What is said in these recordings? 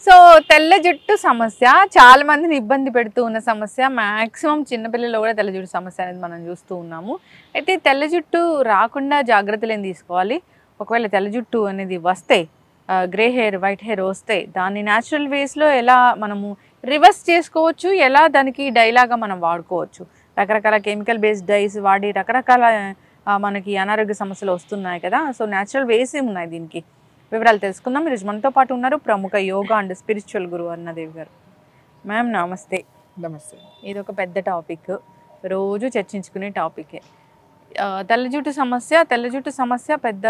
So తెల్ల జుట్టు సమస్య చాలా మందిని ఇబ్బంది పెడుతూ ఉన్న సమస్య. మాక్సిమం చిన్నపిల్లల్లో కూడా తెల్ల జుట్టు సమస్య అనేది మనం చూస్తూ ఉన్నాము. అయితే తెల్ల జుట్టు రాకుండా జాగ్రత్తలు ఏం తీసుకోవాలి? ఒకవేళ తెల్ల జుట్టు అనేది వస్తే గ్రే హెయిర్, వైట్ హెయిర్ వస్తే దాన్ని న్యాచురల్ వేస్లో ఎలా మనము రివర్స్ చేసుకోవచ్చు, ఎలా దానికి డైలాగా మనం వాడుకోవచ్చు? రకరకాల కెమికల్ బేస్డ్ డైస్ వాడి రకరకాల మనకి అనారోగ్య సమస్యలు వస్తున్నాయి కదా. సో న్యాచురల్ వేస్ ఏమున్నాయి దీనికి? వివరాలు తెలుసుకుందాం. ఈరోజు మనతో పాటు ఉన్నారు ప్రముఖ యోగా అండ్ స్పిరిచువల్ గురువు అరుణాదేవి గారు. మ్యామ్ నమస్తే. నమస్తే. ఇది ఒక పెద్ద టాపిక్, రోజు చర్చించుకునే టాపికే. తెల్ల జుట్టు సమస్య పెద్ద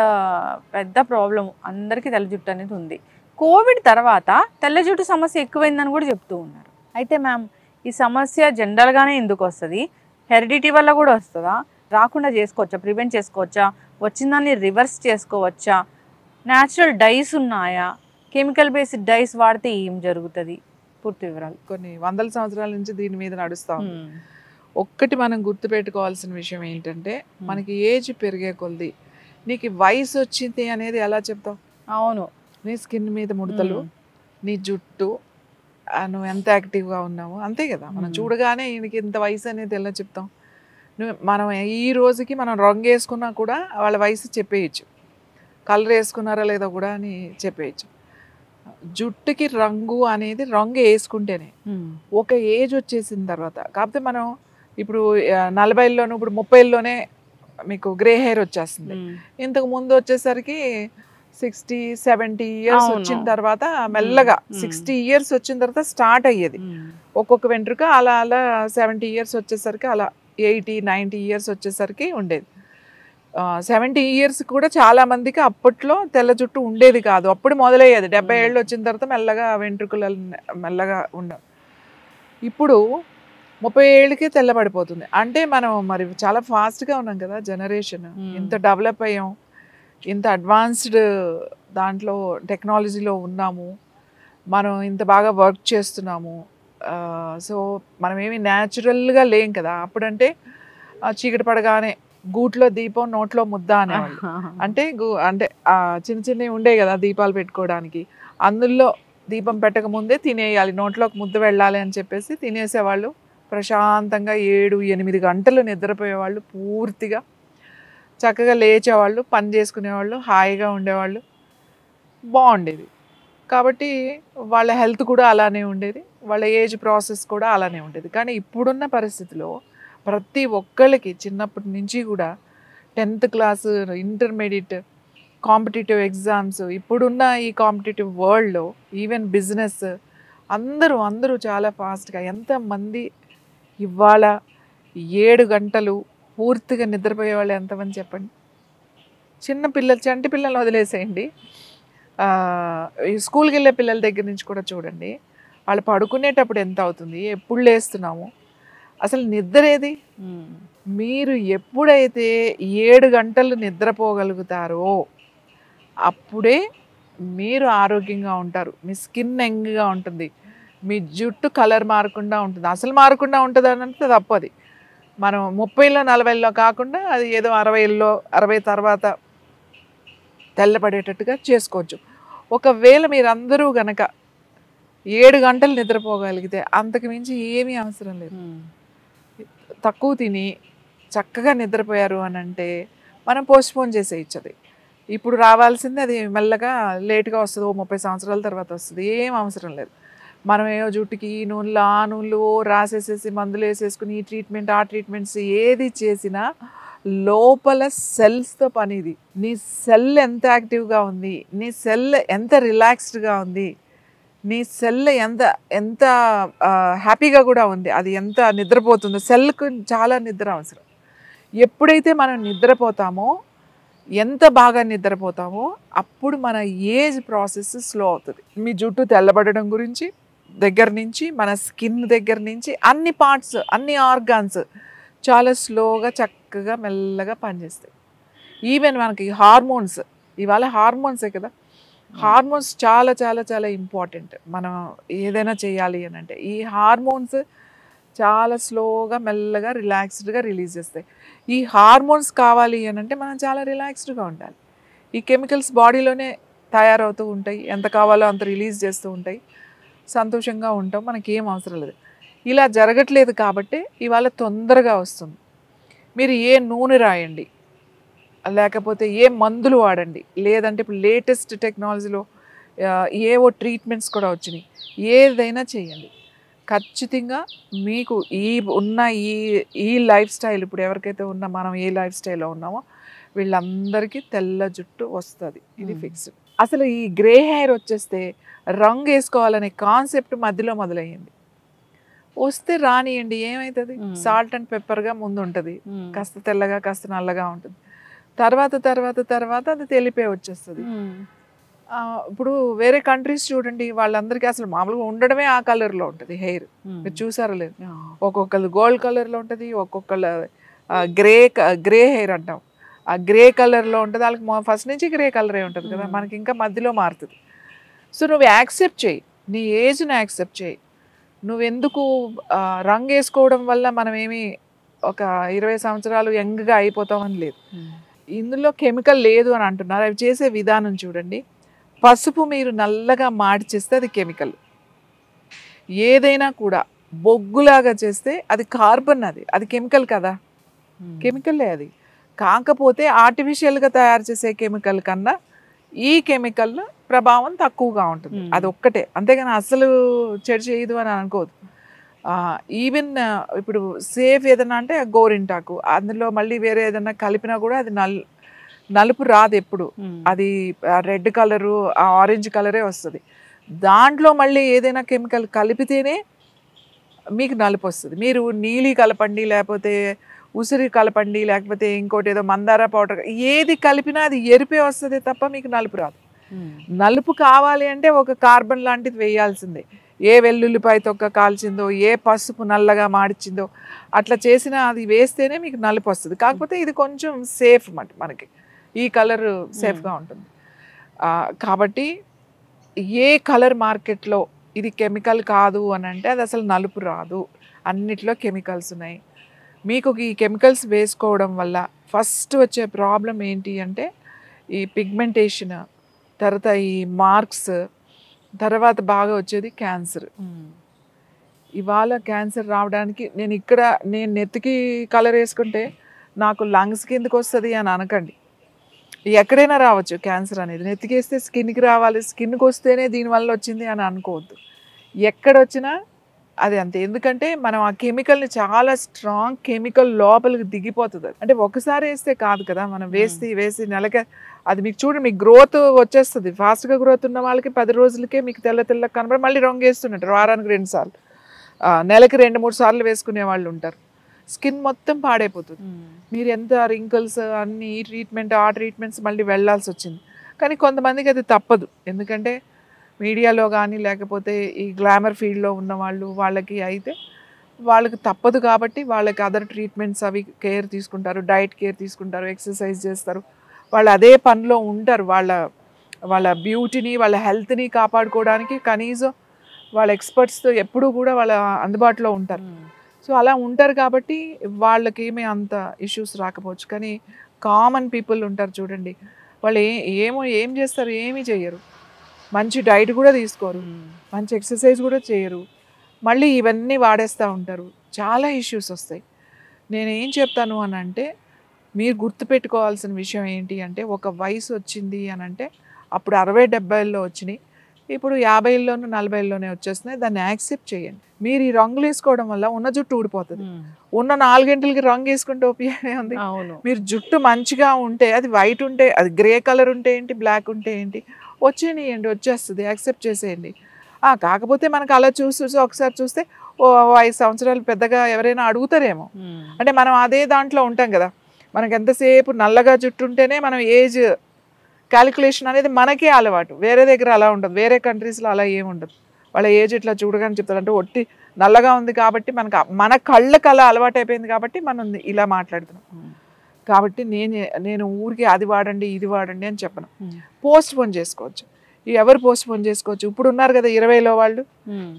పెద్ద ప్రాబ్లం. అందరికీ తెల్ల జుట్టు అనేది ఉంది. కోవిడ్ తర్వాత తెల్ల జుట్టు సమస్య ఎక్కువైందని కూడా చెప్తూ ఉన్నారు. అయితే మ్యామ్, ఈ సమస్య జనరల్గానే ఎందుకు వస్తుంది? హెరిడిటీ వల్ల కూడా వస్తుందా? రాకుండా చేసుకోవచ్చా? ప్రివెంట్ చేసుకోవచ్చా? వచ్చిందాన్ని రివర్స్ చేసుకోవచ్చా? న్యాచురల్ డైస్ ఉన్నాయా? కెమికల్ బేస్డ్ డైస్ వాడితే ఏం జరుగుతుంది? పూర్తి వివరాలు. కొన్ని వందల సంవత్సరాల నుంచి దీని మీద నడుస్తాం. ఒక్కటి మనం గుర్తుపెట్టుకోవాల్సిన విషయం ఏంటంటే, మనకి ఏజ్ పెరిగే కొద్ది నీకు వయసు వచ్చింది అనేది ఎలా చెప్తావు? అవును, నీ స్కిన్ మీద ముడతలు, నీ జుట్టు, నువ్వు ఎంత యాక్టివ్గా ఉన్నావు, అంతే కదా. మనం చూడగానే ఈయనకి ఇంత వయసు అనేది ఎలా చెప్తాం? మనం ఈ రోజుకి మనం రంగు వేసుకున్నా కూడా వాళ్ళ వయసు చెప్పేయచ్చు, కలర్ వేసుకున్నారా లేదా కూడా అని చెప్పేయచ్చు. జుట్టుకి రంగు అనేది రంగు వేసుకుంటేనే. ఒక ఏజ్ వచ్చేసిన తర్వాత, కాకపోతే మనం ఇప్పుడు 40లోనూ ఇప్పుడు 30లోనే మీకు గ్రే హెయిర్ వచ్చేస్తుంది. ఇంతకు ముందు వచ్చేసరికి 60-70 ఇయర్స్ వచ్చిన తర్వాత మెల్లగా 60 ఇయర్స్ వచ్చిన తర్వాత స్టార్ట్ అయ్యేది ఒక్కొక్క వెంట్రుక. అలా అలా 70 ఇయర్స్ వచ్చేసరికి, అలా 80-90 ఇయర్స్ వచ్చేసరికి ఉండేది. 70 ఇయర్స్ కూడా చాలా మందికి అప్పట్లో తెల్ల జుట్టు ఉండేది కాదు. అప్పుడు మొదలయ్యేది. 70 ఏళ్ళు వచ్చిన తర్వాత మెల్లగా వెంట్రుకలు మెల్లగా ఉండవు. ఇప్పుడు 30 ఏళ్ళకే తెల్లబడిపోతుంది. అంటే మనం మరి చాలా ఫాస్ట్గా ఉన్నాం కదా, జనరేషన్ ఇంత డెవలప్ అయ్యాం, ఇంత అడ్వాన్స్డ్ దాంట్లో టెక్నాలజీలో ఉన్నాము, మనం ఇంత బాగా వర్క్ చేస్తున్నాము. సో మనం ఏమి న్యాచురల్గా లేం కదా. అప్పుడంటే చీకటి పడగానే గూట్లో దీపం నోట్లో ముద్ద అనేవాళ్ళు. అంటే అంటే చిన్న చిన్నవి ఉండే కదా దీపాలు పెట్టుకోవడానికి, అందులో దీపం పెట్టక ముందే తినేయాలి, నోట్లోకి ముద్ద వెళ్ళాలి అని చెప్పేసి తినేసేవాళ్ళు. ప్రశాంతంగా 7-8 గంటలు నిద్రపోయేవాళ్ళు, పూర్తిగా చక్కగా లేచేవాళ్ళు, పని చేసుకునేవాళ్ళు, హాయిగా ఉండేవాళ్ళు, బాగుండేది. కాబట్టి వాళ్ళ హెల్త్ కూడా అలానే ఉండేది, వాళ్ళ ఏజ్ ప్రాసెస్ కూడా అలానే ఉండేది. కానీ ఇప్పుడున్న పరిస్థితిలో ప్రతి ఒక్కళ్ళకి చిన్నప్పటి నుంచి కూడా 10th class, intermediate, competitive exams, ఇప్పుడున్న ఈ కాంపిటేటివ్ వరల్డ్లో ఈవెన్ బిజినెస్, అందరూ చాలా ఫాస్ట్గా. ఎంతమంది ఇవాళ 7 గంటలు పూర్తిగా నిద్రపోయే వాళ్ళు ఎంతమంది చెప్పండి? చంటి పిల్లలు వదిలేసేయండి, స్కూల్కి వెళ్ళే పిల్లల దగ్గర నుంచి కూడా చూడండి, వాళ్ళు పడుకునేటప్పుడు ఎంత అవుతుంది, ఎప్పుడు లేస్తున్నాము, అసలు నిద్ర ఏది? మీరు ఎప్పుడైతే 7 గంటలు నిద్రపోగలుగుతారో అప్పుడే మీరు ఆరోగ్యంగా ఉంటారు. మీ స్కిన్ యంగ్గా ఉంటుంది, మీ జుట్టు కలర్ మారకుండా ఉంటుంది. అసలు మారకుండా ఉంటుంది అని అంటే తప్పది. మనం 30లో 40లో కాకుండా అది ఏదో 60లో 60 తర్వాత తెల్లపడేటట్టుగా చేసుకోవచ్చు. ఒకవేళ మీరందరూ గనక 7 గంటలు నిద్రపోగలిగితే అంతకు మించి ఏమీ అవసరం లేదు. తక్కువ తిని చక్కగా నిద్రపోయారు అని అంటే మనం పోస్ట్పోన్ చేసేయచ్చు. అది ఇప్పుడు రావాల్సింది అది మెల్లగా లేట్గా వస్తుంది, 30 సంవత్సరాల తర్వాత వస్తుంది. ఏం అవసరం లేదు. మనం ఏవో జుట్టుకి ఈ నూనెలు ఆ నూనెలు రాసేసేసి మందులు వేసేసుకుని ఈ ట్రీట్మెంట్ ఆ ట్రీట్మెంట్స్ ఏది చేసినా లోపల సెల్స్తో పని. ఇది నీ సెల్ ఎంత యాక్టివ్గా ఉంది, నీ సెల్ ఎంత రిలాక్స్డ్గా ఉంది, నీ సెల్ ఎంత హ్యాపీగా కూడా ఉంది, అది ఎంత నిద్రపోతుందో. సెల్కు చాలా నిద్ర అవసరం. ఎప్పుడైతే మనం నిద్రపోతామో, ఎంత బాగా నిద్రపోతామో అప్పుడు మన ఏజ్ ప్రాసెస్ స్లో అవుతుంది. మీ జుట్టు తెల్లబడడం గురించి దగ్గర నుంచి, మన స్కిన్ దగ్గర నుంచి అన్ని పార్ట్స్, అన్ని ఆర్గాన్స్ చాలా స్లోగా చక్కగా మెల్లగా పనిచేస్తాయి. ఈవెన్ మనకి హార్మోన్స్, ఇవాళ హార్మోన్సే కదా, హార్మోన్స్ చాలా చాలా చాలా ఇంపార్టెంట్ మనం ఏదైనా చేయాలి అని అంటే. ఈ హార్మోన్స్ చాలా స్లోగా మెల్లగా రిలాక్స్డ్గా రిలీజ్ చేస్తాయి. ఈ హార్మోన్స్ కావాలి అని అంటే మనం చాలా రిలాక్స్డ్గా ఉండాలి. ఈ కెమికల్స్ బాడీలోనే తయారవుతూ ఉంటాయి, ఎంత కావాలో అంత రిలీజ్ చేస్తూ ఉంటాయి, సంతోషంగా ఉంటాం, మనకి ఏం అవసరం లేదు. ఇలా జరగట్లేదు కాబట్టి ఇవాళ తొందరగా వస్తుంది. మీరు ఏ నూనె రాయండి, లేకపోతే ఏ మందులు వాడండి, లేదంటే ఇప్పుడు లేటెస్ట్ టెక్నాలజీలో ఏవో ట్రీట్మెంట్స్ కూడా వచ్చినాయి, ఏదైనా చేయండి, ఖచ్చితంగా మీకు ఉన్న ఈ లైఫ్ స్టైల్, ఇప్పుడు ఎవరికైతే మనం ఏ లైఫ్ స్టైల్లో ఉన్నామో వీళ్ళందరికీ తెల్ల జుట్టు వస్తుంది, ఇది ఫిక్స్డ్. అసలు ఈ గ్రే హెయిర్ వచ్చేస్తే రంగు వేసుకోవాలనే కాన్సెప్ట్ మధ్యలో మొదలయ్యింది. వస్తే రానియండి, ఏమవుతుంది, సాల్ట్ అండ్ పెప్పర్గా ముందు ఉంటుంది, కాస్త తెల్లగా కాస్త నల్లగా ఉంటుంది, తర్వాత తర్వాత తర్వాత అది తెలిపే వచ్చేస్తుంది. ఇప్పుడు వేరే కంట్రీస్ చూడండి, వాళ్ళందరికీ అసలు మామూలుగా ఉండడమే ఆ కలర్లో ఉంటుంది హెయిర్. మీరు చూసారో లేదు, ఒక్కొక్కరు గోల్డ్ కలర్లో ఉంటుంది, ఒక్కొక్కరు గ్రే హెయిర్ అంటాం, ఆ గ్రే కలర్లో ఉంటుంది. వాళ్ళకి ఫస్ట్ నుంచి గ్రే కలరే ఉంటుంది కదా, మనకి ఇంకా మధ్యలో మారుతుంది. సో నువ్వు యాక్సెప్ట్ చేయి, నీ ఏజ్ని యాక్సెప్ట్ చేయి. నువ్వెందుకు రంగు వేసుకోవడం వల్ల మనం ఏమి ఒక 20 సంవత్సరాలు యంగ్గా అయిపోతామని లేదు. ఇందులో కెమికల్ లేదు అని అంటున్నారు, అవి చేసే విధానం చూడండి. పసుపు మీరు నల్లగా మార్చేస్తే అది కెమికల్. ఏదైనా కూడా బొగ్గులాగా చేస్తే అది కార్బన్, అది కెమికల్ కదా, కెమికల్లే అది. కాకపోతే ఆర్టిఫిషియల్గా తయారు చేసే కెమికల్ కన్నా ఈ కెమికల్ ప్రభావం తక్కువగా ఉంటుంది, అది ఒక్కటే. అంతేగాని అసలు చెడు చేయదు అని అనుకోదు. ఈవెన్ ఇప్పుడు సేఫ్ ఏదన్నా అంటే గోరింటాకు, అందులో మళ్ళీ వేరే ఏదన్నా కలిపినా కూడా అది నలుపు రాదు ఎప్పుడు, అది రెడ్ కలరు ఆరెంజ్ కలరే వస్తుంది. దాంట్లో మళ్ళీ ఏదైనా కెమికల్ కలిపితేనే మీకు నలుపు వస్తుంది. మీరు నీలి కలపండి, లేకపోతే ఉసిరి కలపండి, లేకపోతే ఇంకోటి ఏదో మందార పౌడర్, ఏది కలిపినా అది ఎరిపే వస్తుంది తప్ప మీకు నలుపు రాదు. నలుపు కావాలి అంటే ఒక కార్బన్ లాంటిది వేయాల్సిందే. ఏ వెల్లుల్లిపాయ తొక్క కాల్చిందో, ఏ పసుపు నల్లగా మాడిచిందో అట్లా చేసినా అది వేస్తేనే మీకు నలుపు వస్తుంది. కాకపోతే ఇది కొంచెం సేఫ్ మనకి, ఈ కలర్ సేఫ్గా ఉంటుంది. కాబట్టి ఏ కలర్ మార్కెట్లో ఇది కెమికల్ కాదు అని అంటే అది అసలు నలుపు రాదు, అన్నిట్లో కెమికల్స్ ఉన్నాయి. మీకు ఈ కెమికల్స్ వేసుకోవడం వల్ల ఫస్ట్ వచ్చే ప్రాబ్లం ఏంటి అంటే ఈ పిగ్మెంటేషన్, తర్వాత ఈ మార్క్స్, తర్వాత బాగా వచ్చేది క్యాన్సర్. ఇవాళ క్యాన్సర్ రావడానికి నేను నెత్తికి కలర్ వేసుకుంటే నాకు లంగ్స్ కిందకి వస్తుంది అని అనకండి. ఎక్కడైనా రావచ్చు క్యాన్సర్ అనేది. నెత్తికేస్తే స్కిన్కి రావాలి, స్కిన్కి వస్తేనే దీనివల్ల వచ్చింది అని అనుకోవద్దు. ఎక్కడొచ్చినా అది అంతే. ఎందుకంటే మనం ఆ కెమికల్ని, చాలా స్ట్రాంగ్ కెమికల్ లోపలికి దిగిపోతుంది. అంటే ఒకసారి వేస్తే కాదు కదా, మనం వేసి నెలకే అది మీకు చూడండి, మీకు గ్రోత్ వచ్చేస్తుంది. ఫాస్ట్గా గ్రోత్ ఉన్న వాళ్ళకి 10 రోజులకే మీకు తెల్ల కనబడి మళ్ళీ రంగు వేస్తుంటారు. వారానికి 2 సార్లు, నెలకి 2-3 సార్లు వేసుకునే వాళ్ళు ఉంటారు. స్కిన్ మొత్తం పాడైపోతుంది. మీరు ఎంత రింకిల్స్ అన్ని ఈ ట్రీట్మెంట్ ఆ ట్రీట్మెంట్స్ మళ్ళీ వెళ్ళాల్సి వచ్చింది. కానీ కొంతమందికి అది తప్పదు. ఎందుకంటే మీడియాలో కానీ లేకపోతే ఈ గ్లామర్ ఫీల్డ్లో ఉన్న వాళ్ళకి అయితే వాళ్ళకి తప్పదు. కాబట్టి వాళ్ళకి అదర్ ట్రీట్మెంట్స్ అవి కేర్ తీసుకుంటారు, డైట్ కేర్ తీసుకుంటారు, ఎక్సర్సైజ్ చేస్తారు, వాళ్ళు అదే పనిలో ఉంటారు. వాళ్ళ బ్యూటీని, వాళ్ళ హెల్త్ని కాపాడుకోవడానికి కనీసం వాళ్ళ ఎక్స్పర్ట్స్తో ఎప్పుడూ కూడా వాళ్ళ అందుబాటులో ఉంటారు. సో అలా ఉంటారు కాబట్టి వాళ్ళకి ఏమీ అంత ఇష్యూస్ రాకపోవచ్చు. కానీ కామన్ పీపుల్ ఉంటారు చూడండి, వాళ్ళు ఏం చేస్తారు, ఏమీ చేయరు, మంచి డైట్ కూడా తీసుకోరు, మంచి ఎక్సర్సైజ్ కూడా చేయరు, మళ్ళీ ఇవన్నీ వాడేస్తూ ఉంటారు, చాలా ఇష్యూస్ వస్తాయి. నేనేం చెప్తాను అని అంటే, మీరు గుర్తుపెట్టుకోవాల్సిన విషయం ఏంటి అంటే, ఒక వయసు వచ్చింది అని అంటే అప్పుడు 60-70లో వచ్చినాయి, ఇప్పుడు 50లోను 40లోనే వచ్చేస్తున్నాయి. దాన్ని యాక్సెప్ట్ చేయండి. మీరు ఈ రంగులు వేసుకోవడం వల్ల ఉన్న జుట్టు ఊడిపోతుంది. ఉన్న 4 గంటలకి రంగు వేసుకుంటే ఉపయోగమే ఉంది. మీరు జుట్టు మంచిగా ఉంటే, అది వైట్ ఉంటే, అది గ్రే కలర్ ఉంటే ఏంటి, బ్లాక్ ఉంటే ఏంటి, వచ్చేయండి, వచ్చేస్తుంది, యాక్సెప్ట్ చేసేయండి. కాకపోతే మనకు అలా చూసి ఒకసారి చూస్తే 5 సంవత్సరాలు పెద్దగా ఎవరైనా అడుగుతారేమో. అంటే మనం అదే దాంట్లో ఉంటాం కదా, మనకు ఎంతసేపు నల్లగా జుట్టు ఉంటేనే మనం ఏజ్ క్యాలిక్యులేషన్ అనేది మనకే అలవాటు. వేరే దగ్గర అలా ఉండదు, వేరే కంట్రీస్లో అలా ఏముండదు. వాళ్ళ ఏజ్ ఇట్లా చూడగానే చెప్తారు. అంటే ఒట్టి నల్లగా ఉంది కాబట్టి మన కళ్ళకి అలా అలవాటు అయిపోయింది కాబట్టి మనం ఇలా మాట్లాడుతున్నాం. కాబట్టి నేను ఊరికి అది వాడండి ఇది వాడండి అని చెప్పను. పోస్ట్ పోన్ చేసుకోవచ్చు. ఎవరు పోస్ట్ పోన్ చేసుకోవచ్చు? ఇప్పుడు ఉన్నారు కదా 20లో వాళ్ళు,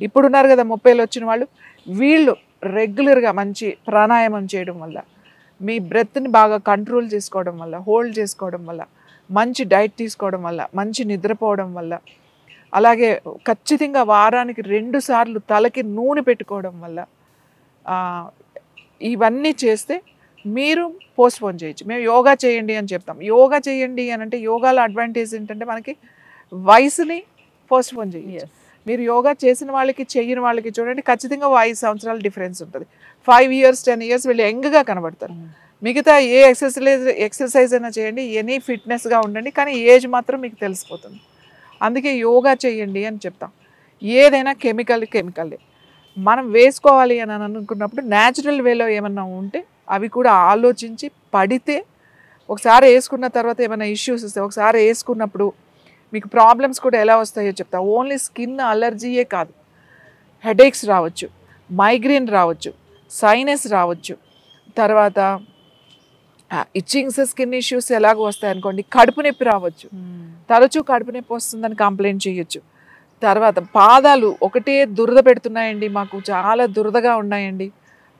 ఇప్పుడు ఉన్నారు కదా 30లో వచ్చిన వాళ్ళు. వీళ్ళు రెగ్యులర్గా మంచి ప్రాణాయామం చేయడం వల్ల, మీ బ్రెత్ని బాగా కంట్రోల్ చేసుకోవడం వల్ల, హోల్డ్ చేసుకోవడం వల్ల మంచి డైట్ తీసుకోవడం వల్ల, మంచి నిద్రపోవడం వల్ల, అలాగే ఖచ్చితంగా వారానికి 2 సార్లు తలకి నూనె పెట్టుకోవడం వల్ల ఇవన్నీ చేస్తే మీరు పోస్ట్పోన్ చేయొచ్చు. మేము యోగా చేయండి అని చెప్తాం. యోగా చేయండి అని అంటే యోగాలో అడ్వాంటేజ్ ఏంటంటే మనకి వయసుని పోస్ట్పోన్ చేయొచ్చు. మీరు యోగా చేసిన వాళ్ళకి చెయ్యని వాళ్ళకి చూడండి ఖచ్చితంగా 5 సంవత్సరాల డిఫరెన్స్ ఉంటుంది. 5 years 10 years వీళ్ళు యంగ్గా కనబడతారు. మిగతా ఏ ఎక్సర్సైజ్ అయినా చేయండి, ఎనీ ఫిట్నెస్గా ఉండండి, కానీ ఏజ్ మాత్రం మీకు తెలిసిపోతుంది. అందుకే యోగా చేయండి అని చెప్తాం. ఏదైనా కెమికల్లే మనం వేసుకోవాలి అని అనుకున్నప్పుడు న్యాచురల్ వేలో ఏమన్నా ఉంటే అవి కూడా ఆలోచించి పడితే, ఒకసారి వేసుకున్న తర్వాత ఏమైనా ఇష్యూస్ వస్తాయి. ఒకసారి వేసుకున్నప్పుడు మీకు ప్రాబ్లమ్స్ కూడా ఎలా వస్తాయో చెప్తా. ఓన్లీ స్కిన్ అలర్జీయే కాదు, హెడేక్స్ రావచ్చు, మైగ్రేన్ రావచ్చు, సైనస్ రావచ్చు, తర్వాత ఇచ్చింగ్స్ స్కిన్ ఇష్యూస్ ఎలాగో వస్తాయి అనుకోండి, కడుపు నొప్పి రావచ్చు, తరచూ కడుపు నొప్పి వస్తుందని కంప్లైంట్ చేయొచ్చు. తర్వాత పాదాలు ఒకటే దురద పెడుతున్నాయండి, మాకు చాలా దురదగా ఉన్నాయండి,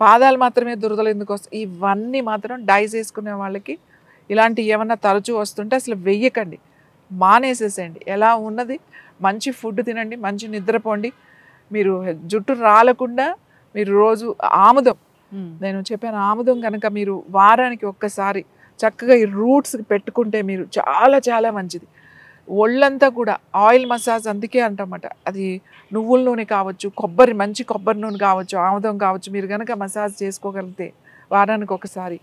పాదాలు మాత్రమే దురదలు ఎందుకు వస్తాయి, ఇవన్నీ మాత్రం డైస్ వేసుకునే వాళ్ళకి ఇలాంటివి ఏమన్నా తరచూ వస్తుంటే అసలు వెయ్యకండి, మానేసేసేయండి. ఎలా ఉన్నది మంచి ఫుడ్ తినండి, మంచి నిద్రపోండి. మీరు జుట్టు రాలకుండా మీరు రోజు ఆముదం, నేను చెప్పాను ఆముదం కనుక మీరు వారానికి ఒక్కసారి చక్కగా ఈ రూట్స్ పెట్టుకుంటే మీరు చాలా చాలా మంచిది. ఒళ్ళంతా కూడా ఆయిల్ మసాజ్ అందుకే అంటామట. అది నువ్వుల నూనె కావచ్చు, మంచి కొబ్బరి నూనె కావచ్చు, ఆముదం కావచ్చు, మీరు కనుక మసాజ్ చేసుకోగలిగితే వారానికి ఒకసారి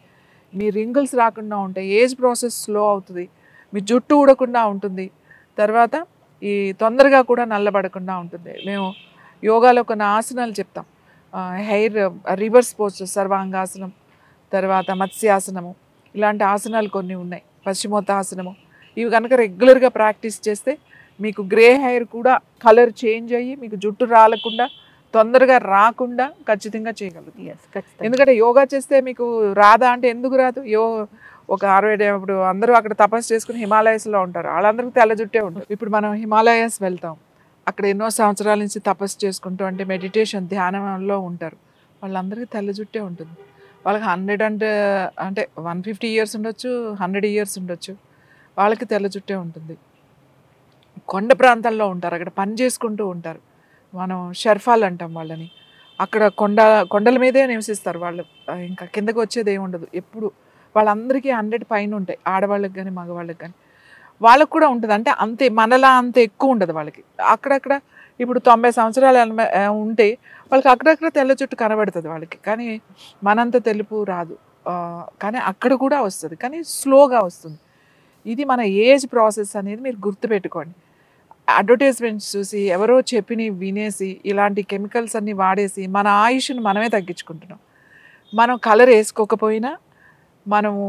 మీ రింగిల్స్ రాకుండా ఉంటాయి, ఏజ్ ప్రాసెస్ స్లో అవుతుంది, మీ జుట్టు ఊడకుండా ఉంటుంది, తర్వాత ఈ తొందరగా కూడా నల్లబడకుండా ఉంటుంది. మేము యోగాలో కొన్ని ఆసనాలు చెప్తాం, హెయిర్ రివర్స్ పోస్చర్, సర్వాంగాసనం, తర్వాత మత్స్యాసనము, ఇలాంటి ఆసనాలు కొన్ని ఉన్నాయి, పశ్చిమోత్తాసనము. ఇవి కనుక రెగ్యులర్గా ప్రాక్టీస్ చేస్తే మీకు గ్రే హెయిర్ కూడా కలర్ చేంజ్ అయ్యి మీకు జుట్టు రాలకుండా, తొందరగా రాకుండా ఖచ్చితంగా చేయగలుగుతుంది. ఎందుకంటే యోగా చేస్తే మీకు రాదా అంటే ఎందుకు రాదు? ఒక 60 ఇప్పుడు అందరూ అక్కడ తపస్సు చేసుకుని హిమాలయస్లో ఉంటారు, వాళ్ళందరికీ తెల్ల జుట్టే ఉంటుంది. ఇప్పుడు మనం హిమాలయస్ వెళ్తాం, అక్కడ ఎన్నో సంవత్సరాల నుంచి తపస్సు చేసుకుంటూ అంటే మెడిటేషన్ ధ్యానంలో ఉంటారు, వాళ్ళందరికీ తెల్ల జుట్టే ఉంటుంది. వాళ్ళకి 100 అంటే 150 years ఉండొచ్చు, 100 years ఉండొచ్చు, వాళ్ళకి తెల్ల జుట్టే ఉంటుంది. కొండ ప్రాంతాల్లో ఉంటారు, అక్కడ పని చేసుకుంటూ ఉంటారు, మనం షర్ఫాలు అంటాం వాళ్ళని. అక్కడ కొండల మీదే నివసిస్తారు వాళ్ళు, ఇంకా కిందకు వచ్చేది ఏమి ఉండదు ఎప్పుడు. వాళ్ళందరికీ 100 పైన ఉంటాయి, ఆడవాళ్ళకి కానీ మగవాళ్ళకి కానీ. వాళ్ళకు కూడా ఉంటుంది, అంటే అంతే మనలా అంత ఎక్కువ ఉండదు వాళ్ళకి. అక్కడక్కడ ఇప్పుడు 90 సంవత్సరాలు ఉంటే వాళ్ళకి అక్కడక్కడ తెల్ల జుట్టు కనబడుతుంది వాళ్ళకి, కానీ మనంత తెలుపు రాదు. కానీ అక్కడ కూడా వస్తుంది, కానీ స్లోగా వస్తుంది. ఇది మన ఏజ్ ప్రాసెస్ అనేది మీరు గుర్తుపెట్టుకోండి. అడ్వర్టైజ్మెంట్స్ చూసి ఎవరో చెప్పిని వినేసి ఇలాంటి కెమికల్స్ అన్నీ వాడేసి మన ఆయుష్ను మనమే తగ్గించుకుంటున్నాం. మనం కలర్ వేసుకోకపోయినా, మనము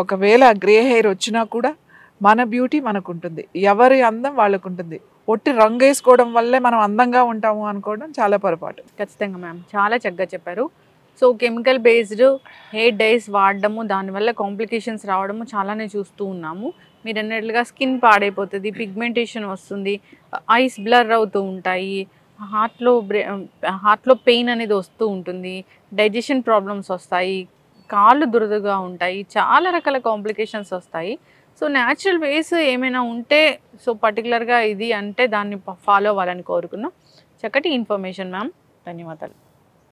ఒకవేళ గ్రే హెయిర్ వచ్చినా కూడా మన బ్యూటీ మనకు ఉంటుంది, ఎవరి అందం వాళ్ళకు ఉంటుంది. ఒట్టి రంగు వేసుకోవడం వల్లే మనం అందంగా ఉంటాము అనుకోవడం చాలా పొరపాటు. ఖచ్చితంగా మ్యామ్, చాలా చక్కగా చెప్పారు. So chemical based hair dyes వాడడము, దానివల్ల కాంప్లికేషన్స్ రావడము చాలానే చూస్తూ ఉన్నాము. మీరు అన్నట్లుగా స్కిన్ పాడైపోతుంది, పిగ్మెంటేషన్ వస్తుంది, ఐస్ బ్లర్ అవుతూ ఉంటాయి, హార్ట్లో పెయిన్ అనేది వస్తూ ఉంటుంది, డైజెషన్ ప్రాబ్లమ్స్ వస్తాయి, కాళ్ళు దురదగా ఉంటాయి, చాలా రకాల కాంప్లికేషన్స్ వస్తాయి. సో న్యాచురల్ వేస్ ఏమైనా ఉంటే, సో పర్టికులర్గా ఇది అంటే దాన్ని ఫాలో అవ్వాలని కోరుకున్నాం. చక్కటి ఇన్ఫర్మేషన్ మ్యామ్, ధన్యవాదాలు.